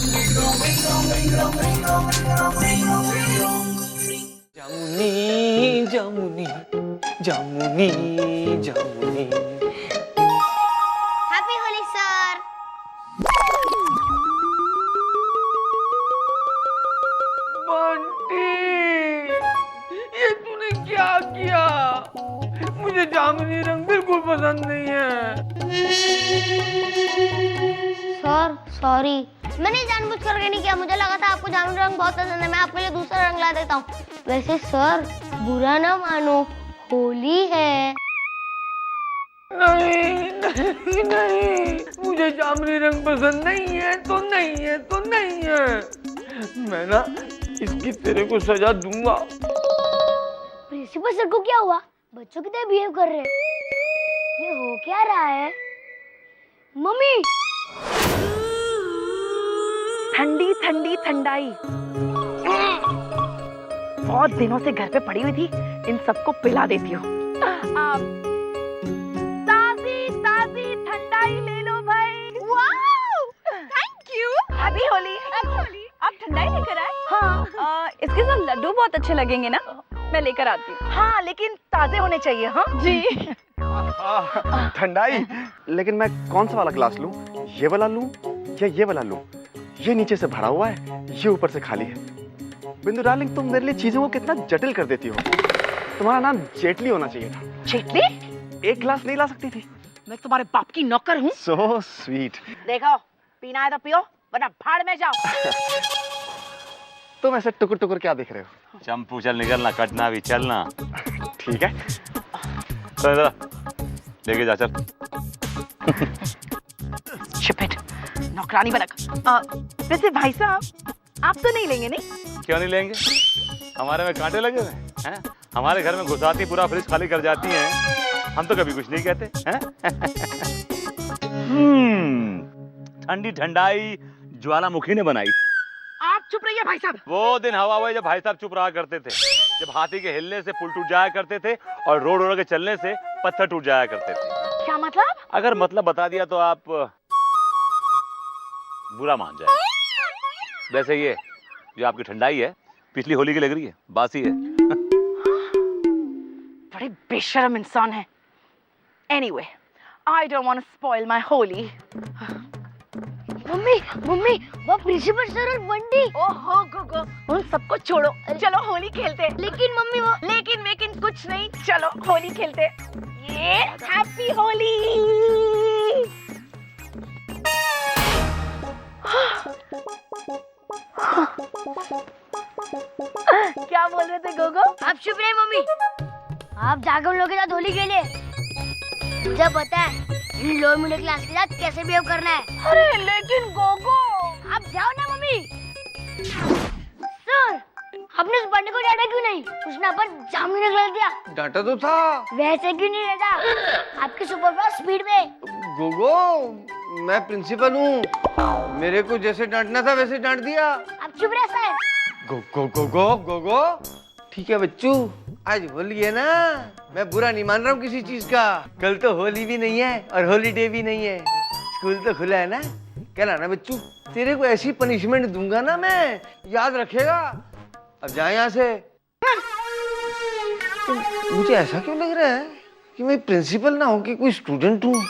जामुनी जामुनी जामुनी जामुनी। Happy Holi sir. बंटी, ये तूने क्या किया? मुझे जामुनी रंग बिल्कुल पसंद नहीं है। सर सॉरी, मैंने जानबूझकर के नहीं किया। मुझे लगा था आपको जामुनी रंग बहुत पसंद है, मैं आपके लिए दूसरा रंग ला देता हूँ। वैसे सर बुरा ना मानो, होली है। नहीं नहीं नहीं, मुझे जामुनी रंग पसंद नहीं है तो नहीं है तो नहीं है। मैं ना इसकी तेरे को सजा दूंगा। प्रिंसिपल सर को क्या हुआ? बच्चों की तरह बिहेव कर रहे हैं। ये हो क्या रहा है? मम्मी, ठंडी ठंडी ठंडाई बहुत दिनों से घर पे पड़ी हुई थी, इन सबको पिला देती हूँ। ताजी ताजी ठंडाई ले लो भाई। Wow, thank you. Happy Holi. आप ठंडाई लेकर आए? हाँ। इसके साथ लड्डू बहुत अच्छे लगेंगे ना, मैं लेकर आती हूँ। हाँ, लेकिन ताजे होने चाहिए। हाँ जी। ठंडाई, लेकिन मैं कौन सा वाला ग्लास लूं? ये वाला लूं या ये वाला लूं? ये नीचे से भरा हुआ है, ये ऊपर से खाली है। बिंदु डार्लिंग, तुम मेरे लिए चीजों को कितना जटिल कर देती हो। तुम्हारा नाम जेटली होना चाहिए था। जेटली? एक ग्लास नहीं ला सकती थी? मैं तुम्हारे बाप की नौकर हूँ। So sweet. देखो, पीना है तो पियो, वरना भाड़ में जाओ। तुम ऐसे टुकुर टुकुर क्या देख रहे हो? चंपू चल निकलना, कटना भी चलना। ठीक है, चल लेके जा चल। शिपिट, नौकरानी बनक। वैसे भाई साहब, आप तो नहीं लेंगे? नहीं क्यों नहीं लेंगे? हमारे में कांटे लगे हुए हैं? हमारे घर में घुसाती पूरा फ्रिज खाली कर जाती हैं, हम तो कभी कुछ नहीं कहते हैं। ठंडी ठंडाई ज्वालामुखी ने बनाई। आप चुप रहिए भाई साहब। वो दिन हवा हुआ जब भाई साहब चुप रहा करते थे, जब हाथी के हिलने से पुल टूट जाया करते थे और रोड रोड के चलने से पत्थर टूट जाया करते थे। क्या मतलब? अगर मतलब बता दिया तो आप बुरा मान जाए। वैसे ये जो आपकी ठंडाई है पिछली होली की लग रही है, बासी है। बड़े बेशर्म इंसान है। Anyway, I don't want to spoil my holy. Mummy mummy, वो प्रिंसिपल सर और बंटी। ओहो गोगो, उन सबको छोड़ो, चलो होली खेलते। लेकिन मम्मी वो लेकिन कुछ नहीं, चलो होली खेलते। ये हैप्पी होली। क्या बोल रहे थे गोगो? आप चुप रहे मम्मी। आप जाकर उन लोगों के साथ होली खेलिए। मुझे पता है इन लोअर मिडिल क्लास के साथ कैसे बिहेव करना है। अरे लेकिन गोगो, आप जाओ ना मम्मी। सर, आपने उस बंदे को डांटा क्यों नहीं? उसने अपन जामुन निकल दिया। डांटा तो था। वैसे क्यों नहीं रहता? आपकी सुपर फास्ट स्पीड में। गोगो, मैं प्रिंसिपल हूँ, मेरे को जैसे डांटना था वैसे डांट दिया। आप चुप रहे सर। गोगो गोगो गोगो, ठीक है बच्चू, आज होली है ना, मैं बुरा नहीं मान रहा हूँ किसी चीज का। कल तो होली भी नहीं है और हॉलीडे भी नहीं है, स्कूल तो खुला है ना। कल आना बच्चू, तेरे को ऐसी पनिशमेंट दूंगा ना मैं, याद रखेगा। अब जा यहाँ से। तो मुझे ऐसा क्यों लग रहा है कि मैं प्रिंसिपल ना हूँ कि कोई स्टूडेंट हूँ।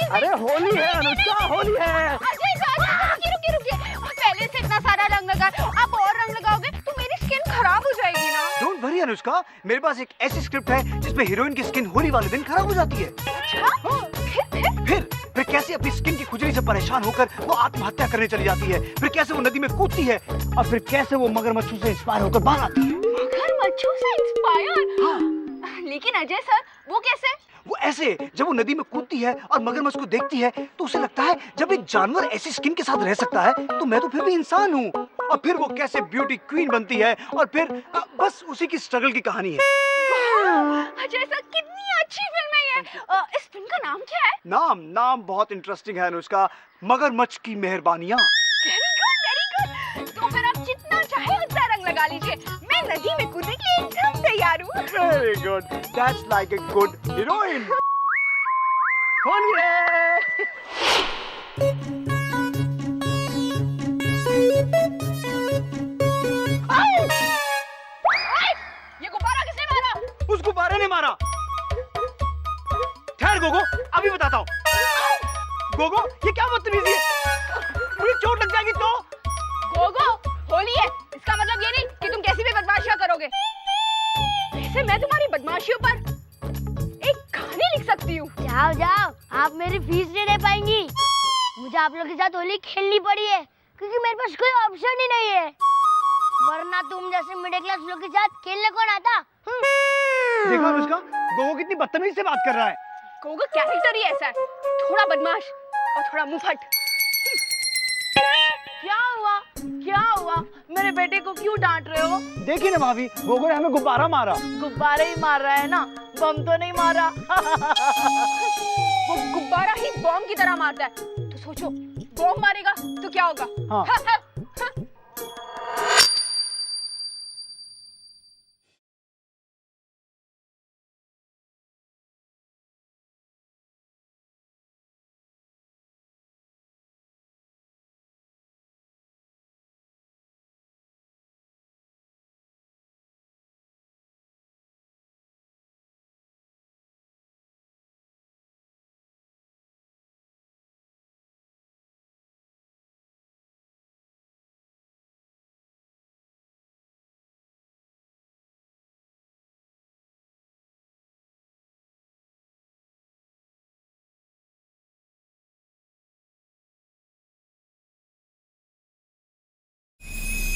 अरे होली है अनुष्का, होली है। रुकिए। पहले से इतना सारा रंग लगा, आप और रंग लगाओगे तो मेरी स्किन खराब हो जाएगी ना। डोंट वरी अनुष्का, मेरे पास एक ऐसी स्क्रिप्ट है जिसमें हीरोइन की स्किन होली वाले दिन खराब हो जाती है। फिर कैसे अपनी स्किन की खुजली से परेशान होकर वो आत्महत्या करने चली जाती है, फिर कैसे वो नदी में कूदती है, और फिर कैसे वो मगरमच्छों से इंस्पायर होकर बाहर आती है। मगरमच्छों से इंस्पायर? लेकिन अजय सर, वो कैसे? वो ऐसे, जब वो नदी में कूदती है और मगरमच्छ को देखती है तो उसे लगता है जब एक जानवर ऐसी स्किन के साथ रह सकता है तो मैं तो फिर भी इंसान हूँ। और फिर वो कैसे ब्यूटी क्वीन बनती है, और फिर बस उसी की स्ट्रगल की कहानी है। अजय सर, कितनी अच्छी फिल्म है ये। इस फिल्म का नाम क्या है? नाम बहुत इंटरेस्टिंग है अनुष्का, मगरमच्छ की मेहरबानियाँ। Very good. तो फिर आप जितना चाहे उतना रंग लगा लीजिए, मैं नदी में कूदने के लिए एकदम तैयार हूँ। Very good. That's like a good heroine. Holi है। ये गुब्बारा किसने मारा? उस गुब्बारे ने मारा। ठहर गोगो, अभी बताता हूँ। गोगो, ये क्या बदतमीजी है? मुझे चोट लग जाएगी तो? गोगो, होली है, इसका मतलब ये नहीं कि तुम कैसी भी बदमाशियां करोगे। वैसे मैं तुम्हारी बदमाशियों पर एक कहानी लिख सकती हूँ। जाओ, आप मेरी फीस नहीं दे पाएंगी। मुझे आप लोगों के साथ होली खेलनी पड़ी है क्योंकि मेरे पास कोई ऑप्शन ही नहीं है, वरना तुम जैसे मिडिल क्लास लोग के साथ खेलने कौन आता? देखा अनुष्का, गोगो कितनी बदतमीजी से बात कर रहा है। गोगो कैरेक्टर ही ऐसा है, थोड़ा बदमाश और थोड़ा मुंहफट। क्या हुआ? मेरे बेटे को क्यों डांट रहे हो? देखिए ना भाभी, गोगो ने हमें गुब्बारा मारा। गुब्बारे ही मार रहा है ना, बम तो नहीं मारा। वो गुब्बारा ही बॉम्ब की तरह मारता है, तो सोचो बॉम्ब मारेगा तो क्या होगा? हाँ।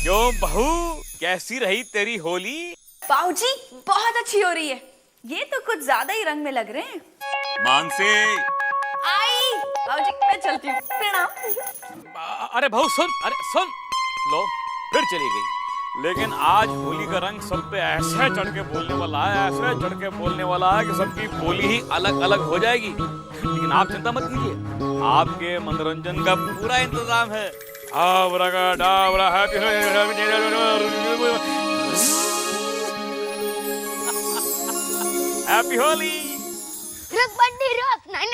क्यों बहू, कैसी रही तेरी होली? बाबूजी, बहुत अच्छी हो रही है। ये तो कुछ ज्यादा ही रंग में लग रहे हैं। मानसी, आई बाबूजी, मैं चलती हूँ, प्रणाम। अरे बहू सुन, लो फिर चली गई। लेकिन आज होली का रंग सब पे ऐसे चढ़ के बोलने वाला है, कि सबकी बोली ही अलग अलग हो जाएगी। लेकिन आप चिंता मत कीजिए, आपके मनोरंजन का पूरा इंतजाम है। हैप्पी होली। रुक बंटी रुक, नहीं,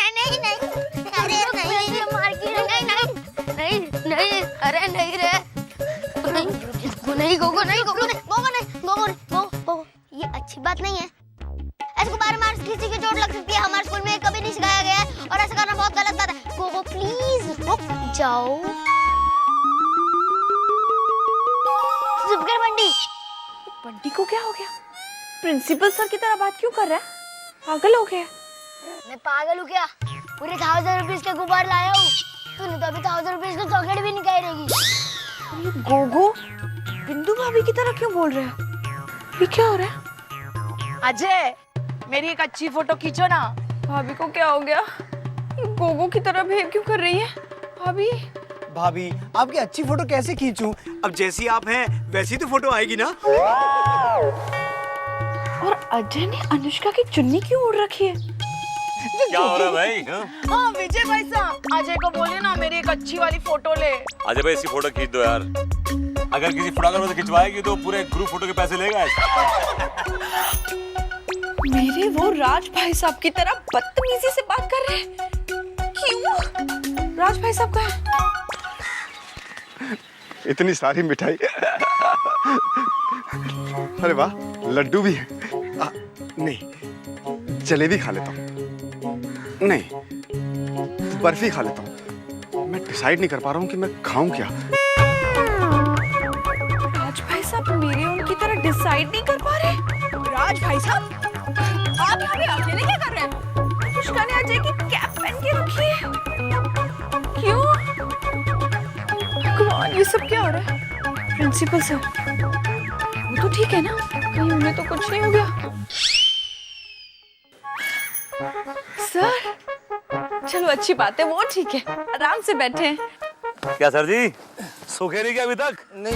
अरे नहीं, मार की नहीं, अरे नहीं रे, गोगो ये अच्छी बात नहीं है। ऐसे गुब्बारे मार किसी की चोट लग सकती है, हमारे स्कूल में कभी नहीं सिखाया गया है और ऐसा करना बहुत गलत बात है। गोगो प्लीज रुक जाओ। चुप कर बंटी। बंटी को क्या हो गया? प्रिंसिपल सर की तरह बात क्यों कर रहा है? पागल हो गया? मैं पागल हूँ क्या? पूरे 1000 रुपीज के गुब्बारे लाया हूँ। तूने तो अभी 1000 रुपीज का चॉकलेट भी नहीं खाई रहेगी। गोगो बिंदु भाभी की तरह क्यों बोल रहे हो? ये क्या हो रहा है? अजय, मेरी एक अच्छी फोटो खींचो ना। भाभी को क्या हो गया? ये गोगो की तरह बिहेव क्यों कर रही है? भाभी, आपकी अच्छी फोटो कैसे खींचूं? अब जैसी आप हैं वैसी तो फोटो आएगी ना। और अजय ने अनुष्का की चुन्नी क्यों ओढ़ रखी है? क्या हो रहा है भाई? हाँ विजय भाई साहब, अजय को बोलिए ना मेरी एक अच्छी वाली फोटो ले। अजय भाई, ऐसी फोटो खींच दो यार। अगर किसी फोटोग्राफर से खिंचवाएगी तो पूरे ग्रुप फोटो के पैसे लेगा। मेरे वो राज भाई साहब की तरह बदतमीजी से बात कर रहे हैं। क्यों? राज भाई साहब कहाँ है? इतनी सारी मिठाई। अरे वाह, लड्डू भी है। नहीं, जलेबी खा लेता हूँ। नहीं, बर्फी खा लेता हूँ। मैं डिसाइड नहीं कर पा रहा हूँ कि मैं खाऊं क्या। राज भाई साहब मेरे उनकी तरह डिसाइड नहीं कर पा रहे। राज भाई साहब आप यहाँ पे अकेले क्या कर रहे हैं? पुष्का ने अजय की कैप पहन के रखी है। क्यों? भगवान ये सब क्या हो रहा है? प्रिंसिपल सर वो तो ठीक है ना? कहीं उन्हें तो कुछ नहीं हो गया? सर चलो अच्छी बात है, वो ठीक है, आराम से बैठे हैं। क्या सर जी सूखे नहीं क्या अभी तक? नहीं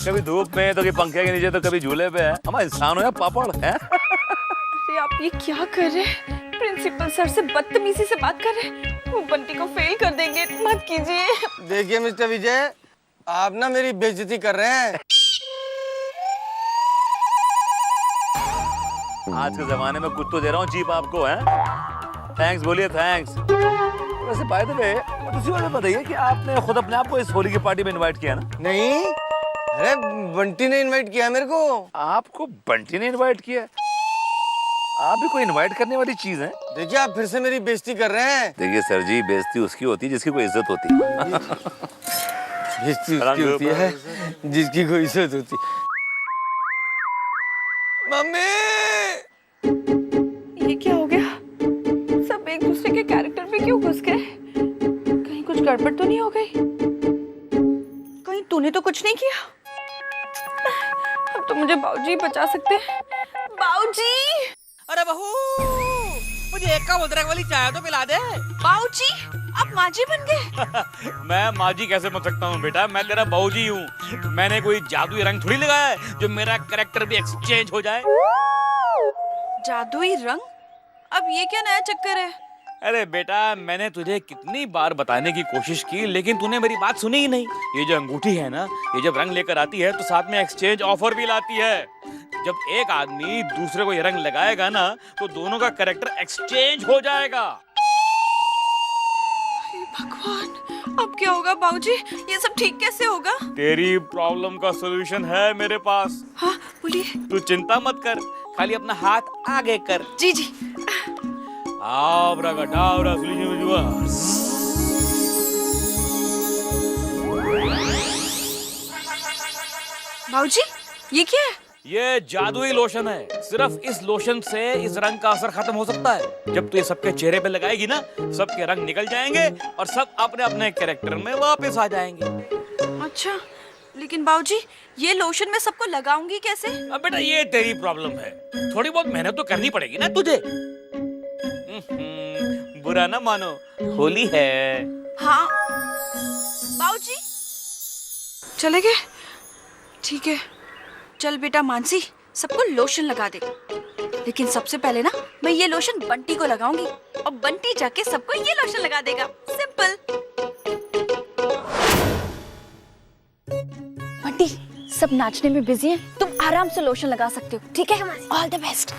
कभी धूप में तो कभी पंखे के नीचे तो कभी झूले पे है। हम इंसान हो या पापड़ है? अरे आप ये क्या कर रहे हैं? प्रिंसिपल सर से बदतमीजी से बात कर रहे हैं। वो बंटी को फेल कर देंगे, मत कीजिए। देखिए मिस्टर विजय, आप ना मेरी बेइज्जती कर रहे हैं। आज के जमाने में कुछ तो दे रहा हूँ चीप आपको, है? थैंक्स बोलिए, थैंक्स। वैसे बाय द वे दूसरी बात बताइए कि आपने खुद अपने आप को इस होली की पार्टी में इनवाइट किया ना? नहीं, अरे बंटी ने इनवाइट किया मेरे को। आपको बंटी ने इनवाइट किया? आप भी कोई इनवाइट करने वाली चीज है? देखिए आप फिर से मेरी बेइज्जती कर रहे हैं। देखिए सर जी, बेइज्जती उसकी होती है जिसकी कोई इज्जत होती है। बेइज्जती उसकी होती है जिसकी कोई इज्जत होती है। मम्मी! ये क्या हो गया? सब एक दूसरे के कैरेक्टर पे क्यों घुस गए? कहीं कुछ गड़बड़ तो नहीं हो गई? कहीं तूने तो कुछ नहीं किया? अब तो मुझे बाऊजी बचा सकते हैं। बाऊजी! अरे बहू, मुझे एक का अदरक वाली चाय तो पिला दे। बाऊजी, आप माजी बन गए? मैं माजी कैसे बन सकता हूँ बेटा? मैं तेरा बाऊजी हूँ। मैंने कोई जादुई रंग थोड़ी लगाया है जो मेरा कैरेक्टर भी एक्सचेंज हो जाए। जादुई रंग? अब ये क्या नया चक्कर है? अरे बेटा, मैंने तुझे कितनी बार बताने की कोशिश की लेकिन तूने मेरी बात सुनी ही नहीं। ये जो अंगूठी है ना, ये जब रंग लेकर आती है तो साथ में एक्सचेंज ऑफर भी लाती है। जब एक आदमी दूसरे को ये रंग लगाएगा ना तो दोनों का कैरेक्टर एक्सचेंज हो जाएगा। भगवान, अब क्या होगा बाऊजी? ये सब ठीक कैसे होगा? तेरी प्रॉब्लम का सॉल्यूशन है मेरे पास। हाँ बोलिए। तू चिंता मत कर, खाली अपना हाथ आगे कर। जी जी। आब्राकाडाब्रा, सुलिजुआ। बाऊजी, ये क्या है? ये जादुई लोशन है। सिर्फ इस लोशन से इस रंग का असर खत्म हो सकता है। जब तू ये सबके चेहरे पे लगाएगी ना, सबके रंग निकल जाएंगे और सब अपने अपने कैरेक्टर में वापस आ जाएंगे। अच्छा, लेकिन बाऊजी ये लोशन मैं सबको लगाऊंगी कैसे? अब बेटा ये तेरी प्रॉब्लम है, थोड़ी बहुत मेहनत तो करनी पड़ेगी ना तुझे। बुरा ना मानो, होली है। हाँ बाऊजी चले गए? ठीक है, चल बेटा मानसी, सबको लोशन लगा दे। लेकिन सबसे पहले ना मैं ये लोशन बंटी को लगाऊंगी और बंटी जाके सबको ये लोशन लगा देगा। सिंपल। बंटी, सब नाचने में बिजी हैं, तुम आराम से लोशन लगा सकते हो, ठीक है? All the best.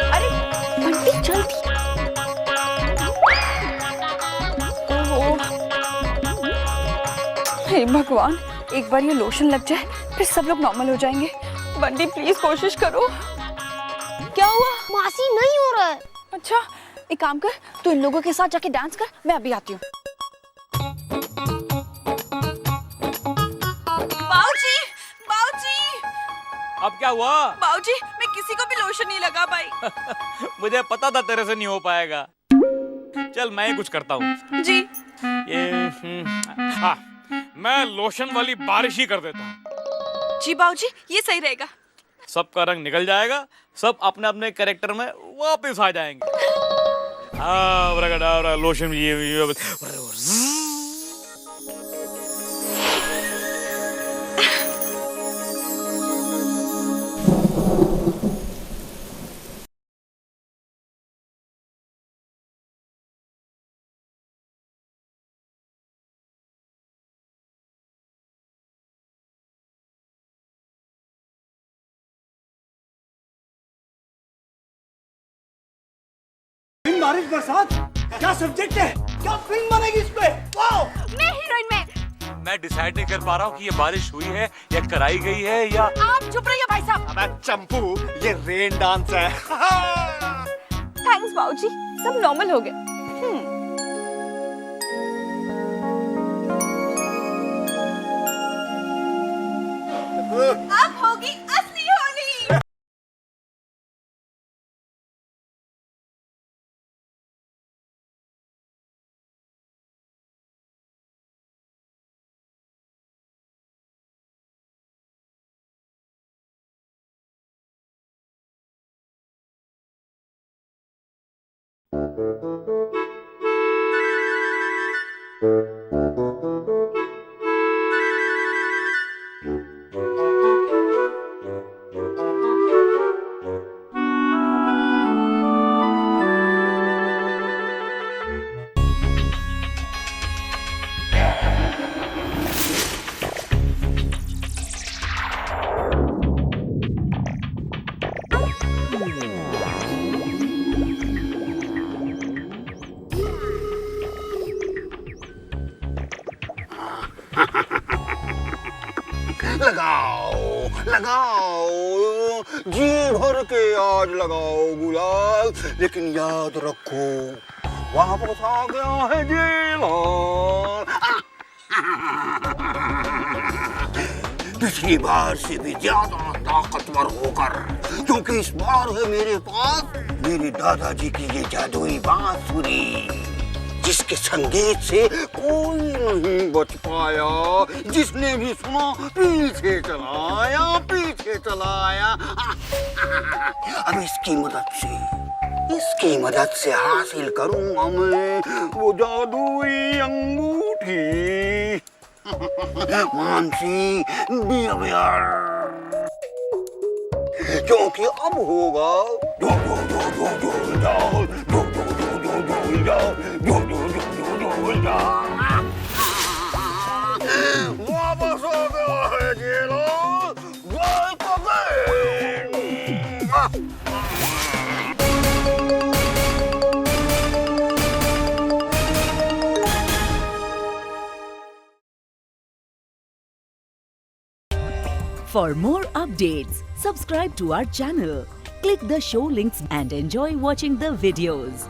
अरे बंटी जल्दी। हे भगवान, एक बार ये लोशन लग जाए फिर सब लोग नॉर्मल हो जाएंगे। बंटी प्लीज कोशिश करो। क्या हुआ? मासी नहीं हो रहा है। अच्छा, एक काम कर, तू इन लोगों के साथ जाके डांस कर, मैं अभी आती हूँ। बाऊजी, बाऊजी, अब क्या हुआ? बाऊजी, मैं किसी को भी लोशन नहीं लगा पाई। मुझे पता था तेरे से नहीं हो पाएगा। चल मैं ही कुछ करता हूँ। जी। हाँ, मैं लोशन वाली बारिश ही कर देता हूँ। जी बाऊजी, ये सही रहेगा। सबका रंग निकल जाएगा, सब अपने अपने कैरेक्टर में वापस आ जाएंगे। लोशन भी ये बारिश बरसात क्या सब्जेक्ट है? क्या फिल्म बनेगी इस पे? वाओ! मैं हीरोइन में। मैं डिसाइड नहीं कर पा रहा हूँ कि ये बारिश हुई है या कराई गई है या। आप चुप रहिए भाई साहब। अबे चंपू, ये रेन डांस है। थैंक्स बाबूजी, सब नॉर्मल हो गया। अब होगी असली होली। लगाओ लगाओ, जी भर के आज लगाओ गुलाल, लेकिन याद रखो वापस आ गया है जेलाल। पिछली बार से भी ज्यादा ताकतवर होकर, क्योंकि इस बार है मेरे पास मेरे दादाजी की ये जादुई बांसुरी, जिसके संगीत से कोई नहीं बच पाया। जिसने भी सुना पीछे चलाया, पीछे चलाया। अब इसकी मदद से हासिल करूंगा मैं वो जादुई अंगूठी। मानसी, बी अवेयर, क्योंकि अब होगा जो जो जो जो जो जाओ, जो जो जो जो जो जाओ, जो जो जो जो जो जाओ। वापस आ गया है जेलाल, bike again. For more updates, subscribe to our channel, click the show links and enjoy watching the videos.